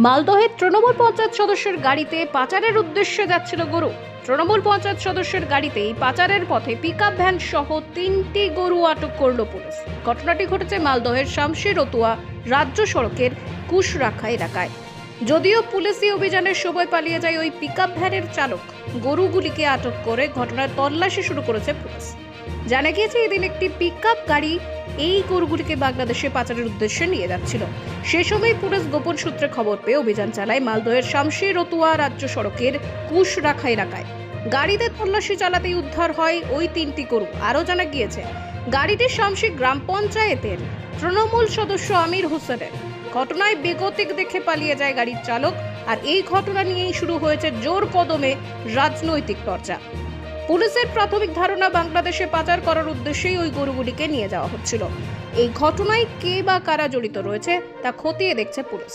মালদহের তৃণমূল পঞ্চায়েত সদস্যের গাড়িতে পাচারের উদ্দেশ্যে যাচ্ছিল গরু। তৃণমূল পঞ্চায়েত সদস্যের গাড়িতেই পাচারের পথে পিকআপ ভ্যান সহ 3টি গরু আটক করল পুলিশ। ঘটনাটি ঘটেছে মালদহের শামশি রতুয়া রাজ্য সড়কের কুশরাখা এলাকায়। যদিও পুলিশি অভিযানের সময় পালিয়ে যায় ওই পিকআপ ভ্যানের চালক, গরুগুলিকে আটক করে ঘটনার তল্লাশি শুরু করেছে পুলিশ। জানা গিয়েছে এদিন একটি পিকআপ গাড়ি এই গরুগুলিকে বাংলাদেশে পাচারের উদ্দেশ্যে নিয়ে যাচ্ছিল। সে সময় পুলিশ গোপন সূত্রে খবর পেয়ে অভিযান চালায় মালদহের শামশি রতুয়া রাজ্য সড়কের কুশরাখা এলাকায়। গাড়িতে তল্লাশি চালাতেই উদ্ধার হয় ওই 3টি গরু। আরও জানা গিয়েছে গাড়িটি শামশি গ্রাম পঞ্চায়েতের তৃণমূল সদস্য আমির হোসেনের। ঘটনায় বেগতিক দেখে পালিয়ে যায় গাড়ির চালক। আর এই ঘটনা নিয়েই শুরু হয়েছে জোর কদমে রাজনৈতিক চর্চা। পুলিশের প্রাথমিক ধারণা বাংলাদেশে পাচার করার উদ্দেশ্যেই ওই গরুগুলিকে নিয়ে যাওয়া হচ্ছিল। এই ঘটনায় কে বা কারা জড়িত রয়েছে তা খতিয়ে দেখছে পুলিশ।